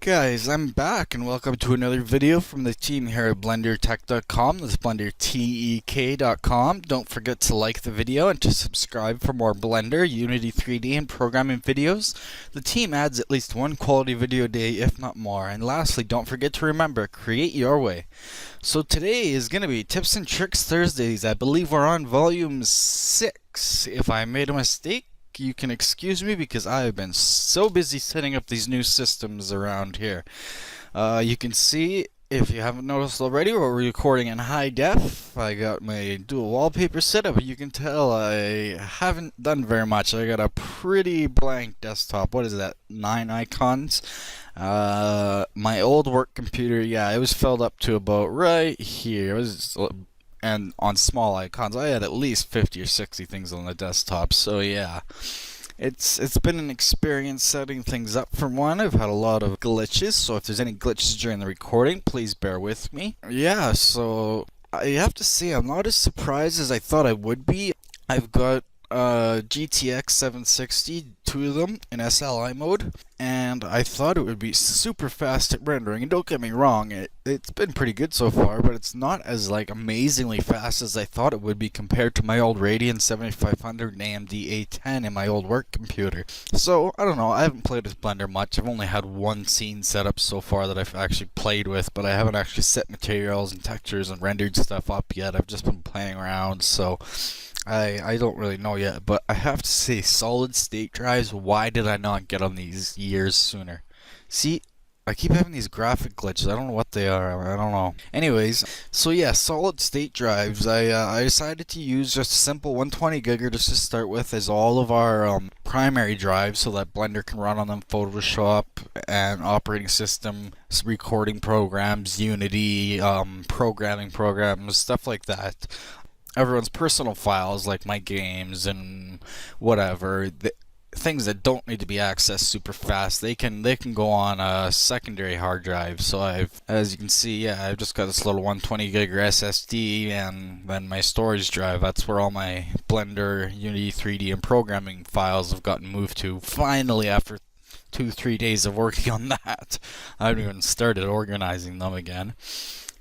Guys, I'm back and welcome to another video from the team here at BlenderTek.com. That's BlenderTek.com. Don't forget to like the video and to subscribe for more Blender, Unity 3D, and programming videos. The team adds at least one quality video a day, if not more. And lastly, don't forget to remember, create your way. So today is going to be Tips and Tricks Thursdays. I believe we're on volume 6. If I made a mistake, you can excuse me because I have been so busy setting up these new systems around here. You can see, if you haven't noticed already, we're recording in high def. I got my dual wallpaper set up. You can tell I haven't done very much. I got a pretty blank desktop. What is that? 9 icons. My old work computer, yeah, it was filled up to about right here. It was, and on small icons, I had at least 50 or 60 things on the desktop. So yeah, it's been an experience setting things up. For one, I've had a lot of glitches, so if there's any glitches during the recording, please bear with me. Yeah, so I have to say I'm not as surprised as I thought I would be. I've got GTX 760, two of them in SLI mode, and I thought it would be super fast at rendering. And don't get me wrong, it's been pretty good so far, but it's not as amazingly fast as I thought it would be compared to my old Radeon 7500 and AMD A10 in my old work computer. So I don't know, I haven't played with Blender much. I've only had one scene set up so far that I've actually played with, but I haven't actually set materials and textures and rendered stuff up yet. I've just been playing around, so I don't really know yet, but I have to say, solid state drives, why did I not get on these years sooner? See, I keep having these graphic glitches. I don't know what they are. I don't know. Anyways, so yeah, solid state drives. I decided to use just a simple 120 gigger just to start with as all of our primary drives, so that Blender can run on them, Photoshop and operating system, recording programs, Unity, programming programs, stuff like that. Everyone's personal files, like my games and whatever, things that don't need to be accessed super fast, they can go on a secondary hard drive. So as you can see, yeah, I've just got this little 120 gig SSD, and then my storage drive. That's where all my Blender, Unity 3D, and programming files have gotten moved to. Finally, after 2-3 days of working on that, I haven't even started organizing them again.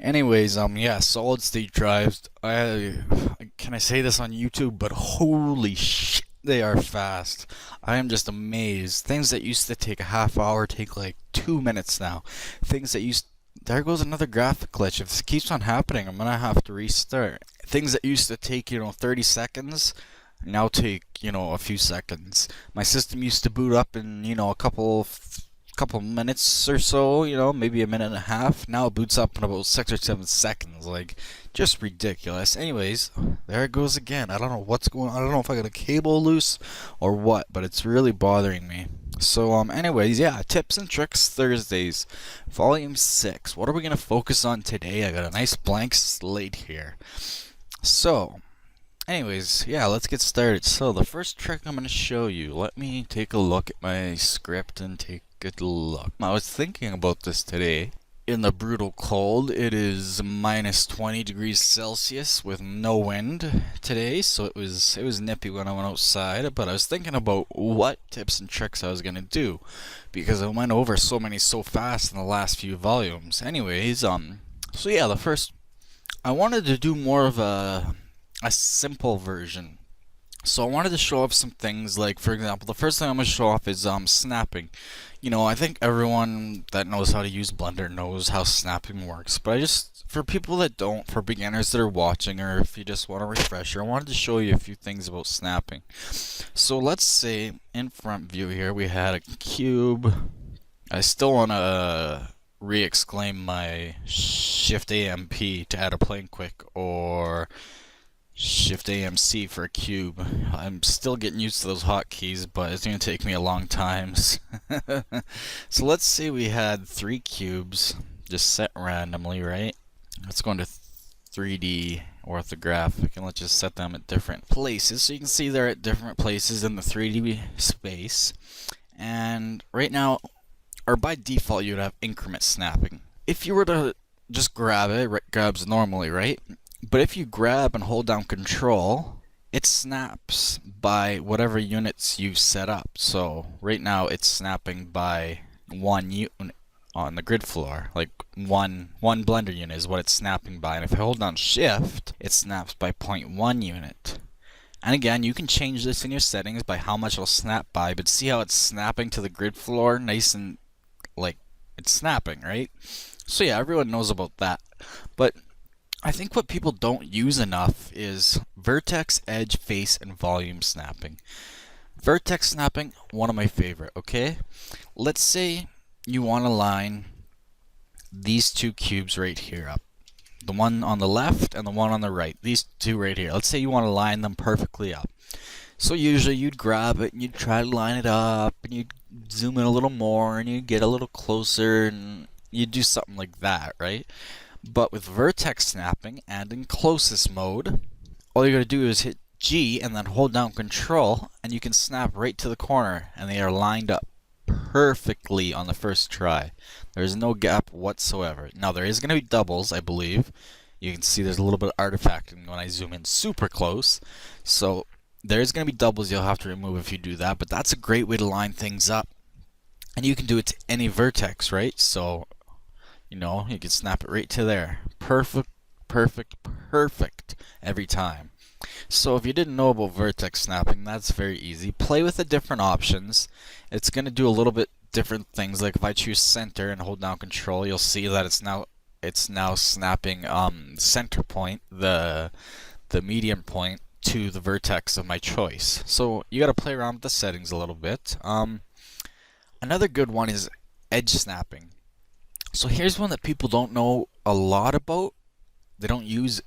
Anyways, yeah, solid state drives. Can I say this on YouTube? But holy shit, they are fast. I am just amazed. Things that used to take a half hour take like 2 minutes now. There goes another graphic glitch. If this keeps on happening, I'm gonna have to restart. Things that used to take 30 seconds now take a few seconds. My system used to boot up in a couple minutes or so, maybe a minute and a half. Now it boots up in about 6 or 7 seconds. Just ridiculous. Anyways, there it goes again. I don't know what's going on. I don't know if I got a cable loose or what, but it's really bothering me. So anyways, yeah, Tips and Tricks Thursdays, volume 6. What are we gonna focus on today? I got a nice blank slate here. So anyways, yeah, let's get started. So the first trick I'm going to show you, let me take a look at my script and take a look. I was thinking about this today. In the brutal cold, it is minus 20 degrees Celsius with no wind today, so it was nippy when I went outside. But I was thinking about what tips and tricks I was going to do, because I went over so many so fast in the last few volumes. Anyways, so yeah, the first, I wanted to do more of a simple version. So I wanted to show off some things, like, for example, the first thing I'm going to show off is snapping. I think everyone that knows how to use Blender knows how snapping works, but for people that don't, for beginners that are watching, or if you just want a refresher, I wanted to show you a few things about snapping. So let's say in front view here we had a cube. I still want to re-exclaim my Shift AMP to add a plane quick, or Shift AMC for a cube. I'm still getting used to those hotkeys, but it's going to take me a long time. So let's say we had 3 cubes just set randomly, right? Let's go into 3D orthographic and let's just set them at different places. So you can see they're at different places in the 3D space. And right now, or by default, you'd have increment snapping. If you were to just grab it, it grabs normally, right? But if you grab and hold down Control, it snaps by whatever units you set up. So right now it's snapping by 1 unit. on the grid floor. Like one blender unit is what it's snapping by, and if I hold down shift, it snaps by 0.1 unit. And again, you can change this in your settings by how much it'll snap by, but see how it's snapping to the grid floor nice and like it's snapping, right? So yeah, everyone knows about that. But I think what people don't use enough is vertex, edge, face, and volume snapping. Vertex snapping, one of my favorite, okay? Let's say you want to line these two cubes right here up. The one on the left and the one on the right. These two right here. Let's say you want to line them perfectly up. So usually you'd grab it and you'd try to line it up and you'd zoom in a little more and you'd get a little closer and you'd do something like that, right? But with vertex snapping and in closest mode, all you gotta do is hit G and then hold down Control and you can snap right to the corner and they are lined up perfectly on the first try. There's no gap whatsoever. Now there is going to be doubles, I believe. You can see there's a little bit of artifacting when I zoom in super close. So there's going to be doubles you'll have to remove if you do that, but that's a great way to line things up. And you can do it to any vertex, right? So, you know, you can snap it right to there. Perfect, perfect, perfect every time. So if you didn't know about vertex snapping, that's very easy. Play with the different options. It's going to do a little bit different things. Like if I choose center and hold down Control, you'll see that it's now snapping center point, the median point, to the vertex of my choice. So you got to play around with the settings a little bit. Another good one is edge snapping. So here's one that people don't know a lot about. They don't use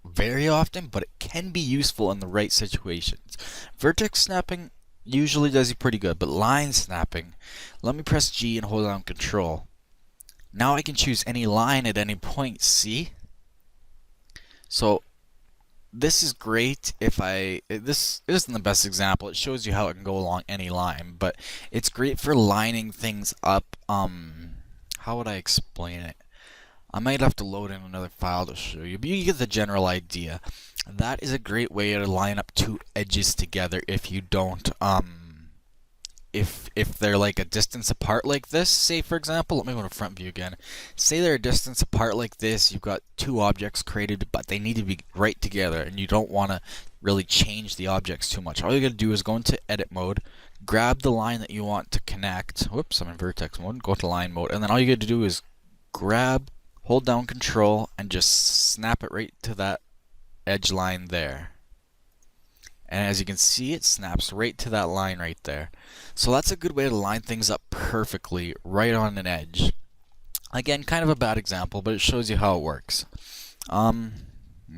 very often, but it can be useful in the right situations. Vertex snapping usually does you pretty good, but line snapping, let me press G and hold down Control. Now I can choose any line at any point, see? So this is great if this isn't the best example. It shows you how it can go along any line, but it's great for lining things up. How would I explain it? I might have to load in another file to show you, but you get the general idea. That is a great way to line up two edges together if you don't, if they're like a distance apart like this, say for example, let me go to front view again. Say they're a distance apart like this, you've got two objects created, but they need to be right together, and you don't want to really change the objects too much. All you gotta do is go into edit mode, grab the line that you want to connect. Whoops, I'm in vertex mode, go to line mode, and then all you gotta do is grab, hold down Control, and just snap it right to that edge line there. And as you can see, it snaps right to that line right there. So that's a good way to line things up perfectly right on an edge. Again, kind of a bad example, but it shows you how it works. No,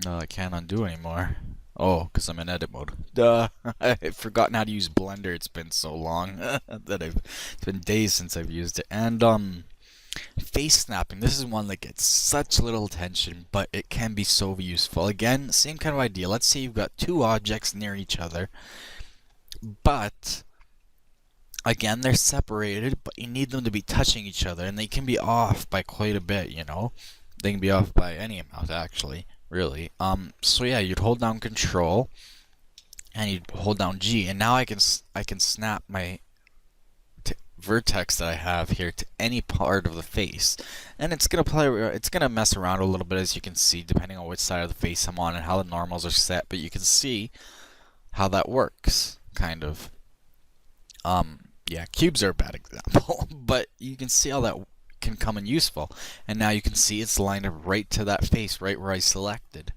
I can't undo anymore. Oh, because I'm in edit mode. Duh! I've forgotten how to use Blender. It's been so long that it's been days since I've used it. And face snapping, this is one that gets such little attention, but it can be so useful. Again, same kind of idea. Let's say you've got two objects near each other, but again, they're separated, but you need them to be touching each other, and they can be off by quite a bit, you know? They can be off by any amount, actually, really. So yeah, you'd hold down Control, and you'd hold down G, and now I can snap my vertex that I have here to any part of the face, and it's gonna mess around a little bit, as you can see, depending on which side of the face I'm on and how the normals are set, but you can see how that works, kind of. Yeah, cubes are a bad example, but you can see how that can come in useful, and now you can see it's lined up right to that face, right where I selected.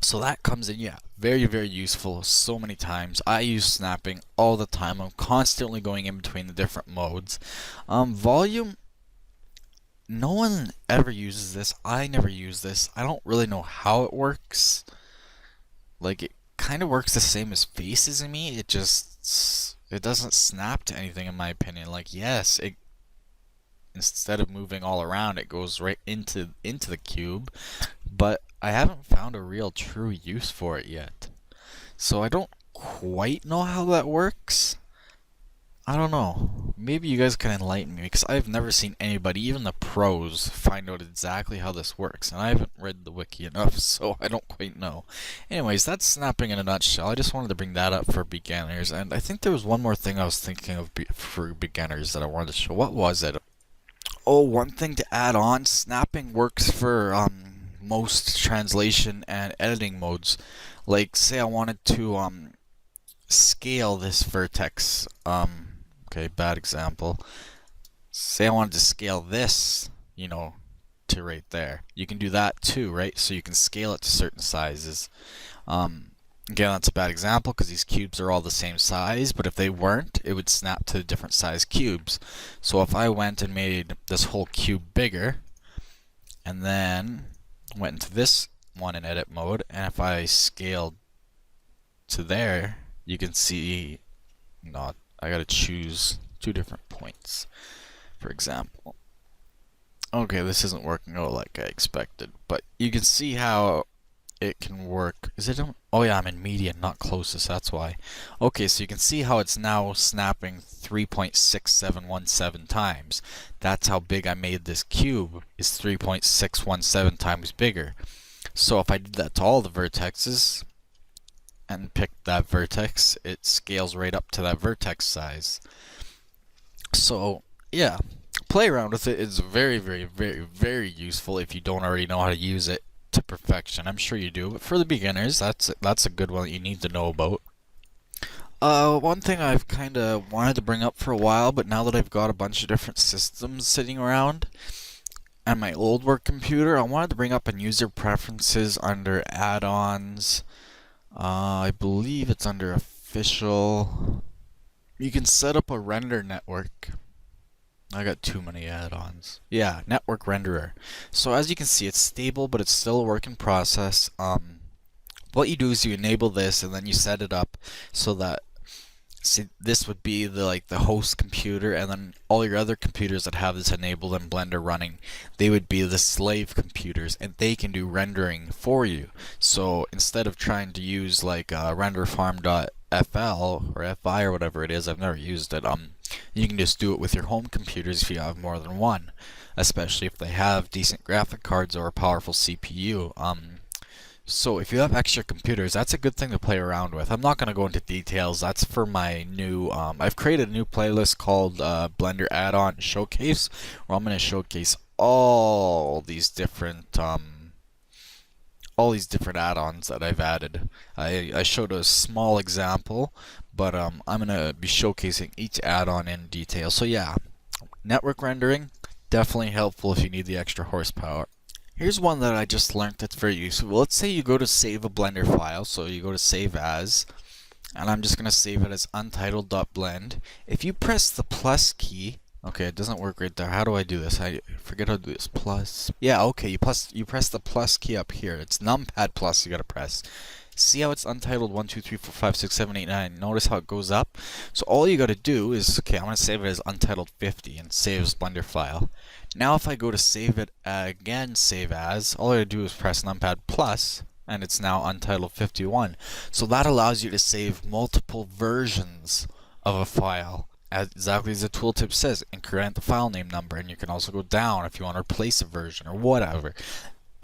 So that comes in, yeah, very, very useful so many times. I use snapping all the time. I'm constantly going in between the different modes. Volume, no one ever uses this. I never use this. I don't really know how it works. Like, it kind of works the same as faces in me. It doesn't snap to anything in my opinion. Like, yes, instead of moving all around, it goes right into the cube, but I haven't found a real true use for it yet. So I don't quite know how that works. I don't know. Maybe you guys can enlighten me, because I've never seen anybody, even the pros, find out exactly how this works. And I haven't read the wiki enough, so I don't quite know. Anyways, that's snapping in a nutshell. I just wanted to bring that up for beginners. And I think there was one more thing I was thinking of for beginners that I wanted to show. What was it? Oh, one thing to add on, snapping works for most translation and editing modes. Like, say I wanted to scale this vertex. Okay, bad example. Say I wanted to scale this, to right there. You can do that too, right? So you can scale it to certain sizes. Again, that's a bad example because these cubes are all the same size, but if they weren't, it would snap to different size cubes. So if I went and made this whole cube bigger, and then went into this one in edit mode, and if I scaled to there, you can see, I gotta choose 2 different points, for example. Okay, this isn't working out like I expected, but you can see how it can work. Is it? Oh yeah, I'm in median, not closest, that's why. Okay, so you can see how it's now snapping 3.6717 times. That's how big I made this cube, is 3.617 times bigger. So if I did that to all the vertexes and picked that vertex, it scales right up to that vertex size. So yeah, play around with it. It's very, very, very, very useful if you don't already know how to use it to perfection. I'm sure you do, but for the beginners, that's a good one that you need to know about. One thing I've kind of wanted to bring up for a while, but now that I've got a bunch of different systems sitting around and my old work computer, I wanted to bring up in user preferences under add-ons. I believe it's under official. You can set up a render network. I got too many add-ons. Yeah, network renderer. So as you can see, it's stable, but it's still a work in process. What you do is you enable this, and then you set it up so that, see, this would be the host computer, and then all your other computers that have this enabled in Blender running, they would be the slave computers, and they can do rendering for you. So instead of trying to use renderfarm.fl or FI or whatever it is, I've never used it. You can just do it with your home computers if you have more than one, especially if they have decent graphic cards or a powerful CPU. So if you have extra computers, that's a good thing to play around with. I'm not going to go into details. That's for my new, I've created a new playlist called Blender Add-on Showcase, where I'm going to showcase all these different add-ons that I've added. I showed a small example, but I'm going to be showcasing each add-on in detail. So yeah, network rendering, definitely helpful if you need the extra horsepower. Here's one that I just learned that's very useful. Let's say you go to save a Blender file, so you go to save as, and I'm just going to save it as untitled.blend. If you press the plus key, okay, it doesn't work right there. How do I do this? I forget how to do this. Plus. Yeah, okay, you press the plus key up here. It's numpad plus you gotta press. See how it's untitled 1, 2, 3, 4, 5, 6, 7, 8, 9. Notice how it goes up? So all you gotta do is, okay, I'm gonna save it as untitled 50 and save as Blender file. Now if I go to save it again, save as, all I gotta do is press numpad plus, and it's now untitled 51. So that allows you to save multiple versions of a file, exactly as the tooltip says. Increment the file name number, and you can also go down if you want to replace a version or whatever.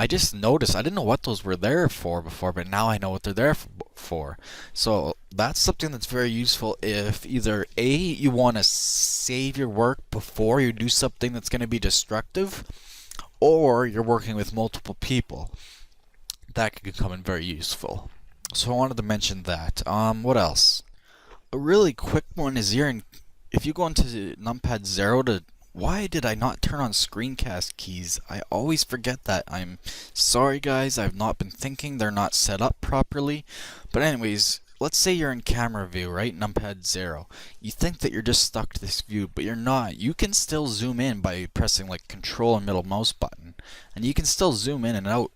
I just noticed, I didn't know what those were there for before, but now I know what they're there for. So that's something that's very useful if either A, you want to save your work before you do something that's going to be destructive, or you're working with multiple people. That could come in very useful. So I wanted to mention that. What else? A really quick one is if you go into numpad 0 to, why did I not turn on screencast keys? I always forget that. I'm sorry guys, I've not been thinking, they're not set up properly. But anyways, let's say you're in camera view, right? Numpad 0. You think that you're just stuck to this view, but you're not. You can still zoom in by pressing like control and middle mouse button. And you can still zoom in and out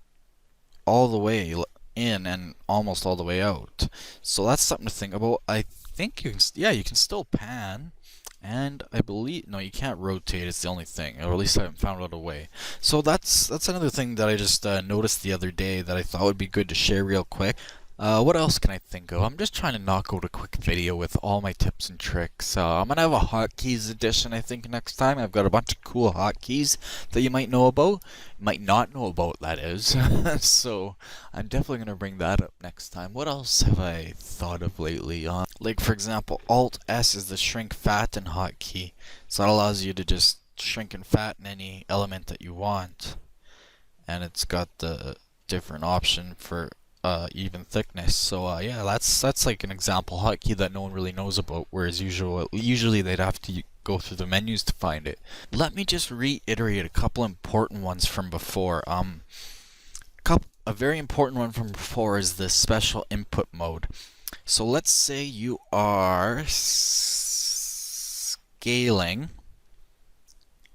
all the way in and almost all the way out. So that's something to think about. I think you can still pan. And I believe, no, you can't rotate, it's the only thing, or at least I haven't found out a way. So that's another thing that I just noticed the other day that I thought would be good to share real quick. What else can I think of? I'm just trying to knock out a quick video with all my tips and tricks. I'm going to have a hotkeys edition, I think, next time. I've got a bunch of cool hotkeys that you might know about. Might not know about, that is. So I'm definitely going to bring that up next time. What else have I thought of lately? Like, for example, Alt-S is the shrink fatten hotkey. So that allows you to just shrink and fatten any element that you want, and it's got the different option for even thickness. So yeah, that's like an example hotkey that no one really knows about, whereas usually they'd have to go through the menus to find it. Let me just reiterate a couple important ones from before. A very important one from before is the special input mode. So let's say you are scaling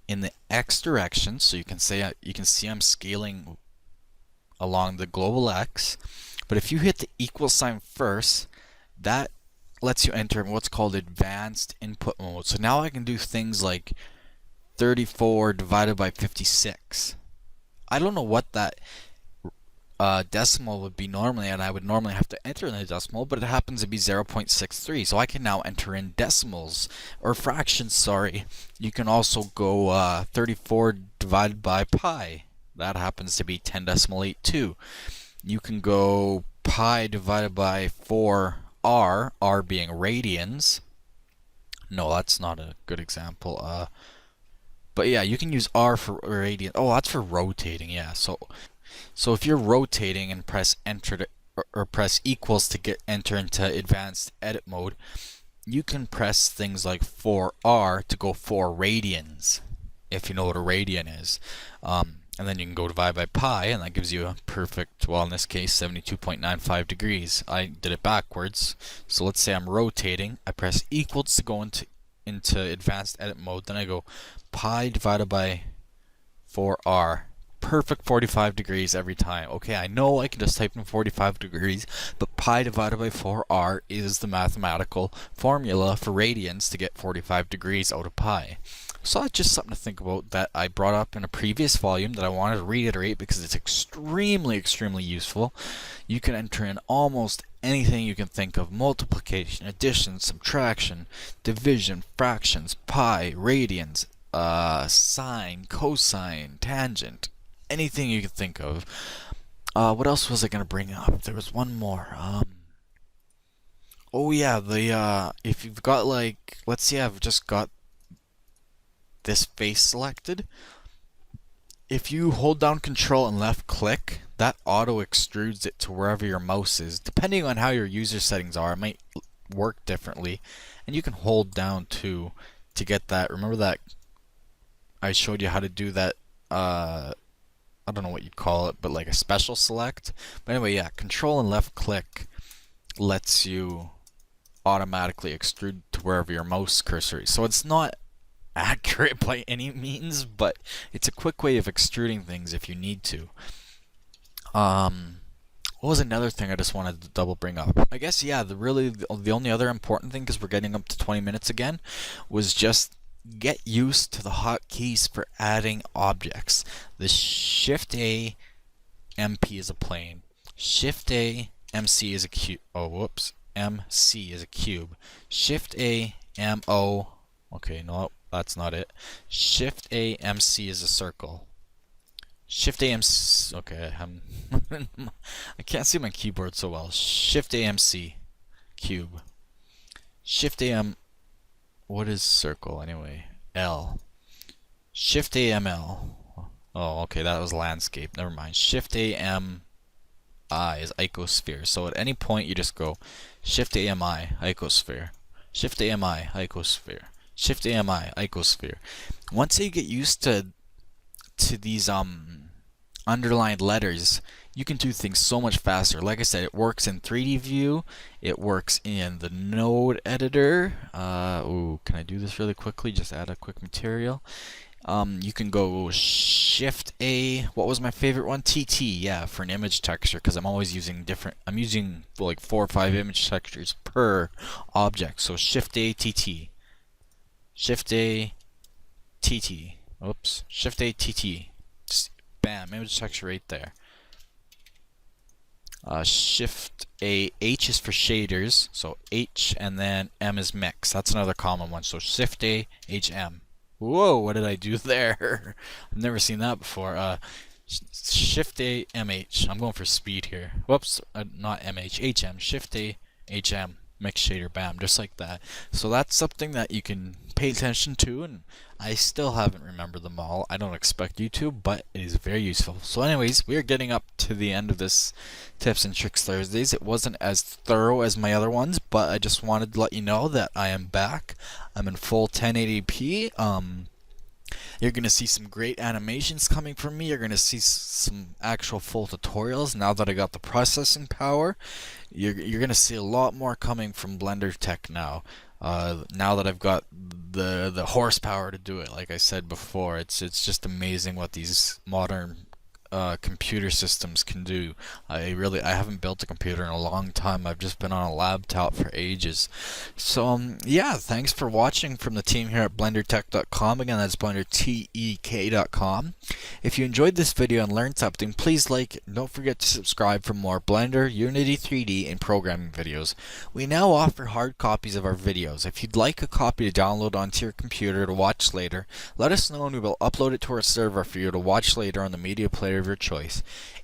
in the X direction, so you can see I'm scaling along the global X. But if you hit the equal sign first, that lets you enter what's called advanced input mode. So now I can do things like 34 divided by 56. I don't know what that decimal would be normally, and I would normally have to enter in the decimal, but it happens to be 0.63, so I can now enter in decimals, or fractions, sorry. You can also go 34 divided by pi. That happens to be 10.82. You can go pi divided by 4r, r being radians. No, that's not a good example. But yeah, you can use r for radian. Oh, that's for rotating, yeah. So if you're rotating and press enter or press equals to enter into advanced edit mode, you can press things like 4r to go 4 radians, if you know what a radian is. And then you can go divide by pi, and that gives you a perfect, well in this case 72.95 degrees. I did it backwards. So let's say I'm rotating, I press equals to go into advanced edit mode, then I go pi divided by 4r. Perfect 45 degrees every time. Okay, I know I can just type in 45 degrees, but pi divided by 4r is the mathematical formula for radians to get 45 degrees out of pi. So that's just something to think about that I brought up in a previous volume that I wanted to reiterate because it's extremely useful. You can enter in almost anything you can think of: multiplication, addition, subtraction, division, fractions, pi, radians, sine, cosine, tangent, anything you can think of. What else was I going to bring up? There was one more. Oh yeah, if you've got like, let's see, I've just got this face selected. If you hold down Control and left click, that auto extrudes it to wherever your mouse is. Depending on how your user settings are, it might work differently. And you can hold down to get that. Remember that I showed you how to do that, I don't know what you'd call it, but like a special select. But anyway, yeah, Control and left click lets you automatically extrude to wherever your mouse cursor is. So it's not accurate by any means, but it's a quick way of extruding things if you need to. What was another thing I just wanted to double bring up? I guess, yeah, the only other important thing, because we're getting up to 20 minutes again, was just get used to the hotkeys for adding objects. The Shift A MP is a plane. Shift A MC is a cube. Oh, whoops. MC is a cube. Shift A MO. Okay, no, that's not it. Shift A MC is a circle. Shift A MC. Okay, I can't see my keyboard so well. Shift A MC cube. Shift A M. What is circle anyway? L. Shift A M L. Oh, okay, that was landscape. Never mind. Shift A M I is icosphere. So at any point you just go Shift A M I icosphere. Shift A M I icosphere. Shift A M I icosphere. Once you get used to these underlined letters, you can do things so much faster. Like I said, it works in 3D view. It works in the node editor. Ooh, can I do this really quickly? Just add a quick material. You can go Shift A. What was my favorite one? TT. Yeah, for an image texture, because I'm always using different. I'm using like 4 or 5 image textures per object. So Shift A TT. Shift A TT. Oops. Shift A TT. Just bam, image texture right there. Shift A H is for shaders, so H, and then M is mix. That's another common one. So Shift A H M. Whoa, what did I do there? I've never seen that before. Shift A M H. I'm going for speed here. Whoops, not M H. H M. Shift A H M. mix shader, bam, just like that. So that's something that you can pay attention to, and I still haven't remembered them all. I don't expect you to, but it is very useful. So anyways, we are getting up to the end of this Tips and Tricks Thursdays. It wasn't as thorough as my other ones, but I just wanted to let you know that I am back. I'm in full 1080p. You're going to see some great animations coming from me. You're going to see some actual full tutorials now that I got the processing power. You're going to see a lot more coming from BlenderTek now. Now that I've got the horsepower to do it, like I said before, it's just amazing what these modern computer systems can do. I haven't built a computer in a long time. I've just been on a laptop for ages. So yeah, thanks for watching from the team here at BlenderTek.com. Again, that's BlenderTek.com. If you enjoyed this video and learned something, please like it. Don't forget to subscribe for more Blender, Unity 3D, and programming videos. We now offer hard copies of our videos. If you'd like a copy to download onto your computer to watch later, let us know and we will upload it to our server for you to watch later on the media player of your choice.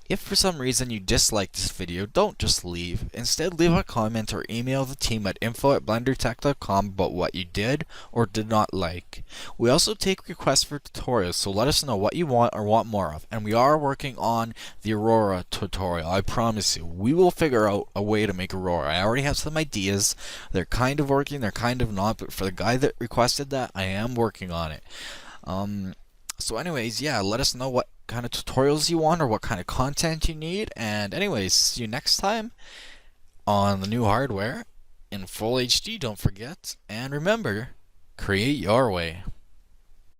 If for some reason you dislike this video, don't just leave. Instead, leave a comment or email the team at info@blendertek.com about what you did or did not like. We also take requests for tutorials, so let us know what you want or want more of. And we are working on the Aurora tutorial. I promise you, we will figure out a way to make Aurora. I already have some ideas. They're kind of working, they're kind of not, but for the guy that requested that, I am working on it. So anyways, yeah, let us know what kind of tutorials you want or what kind of content you need. And anyways, see you next time on the new hardware in full HD, don't forget. And remember, create your way.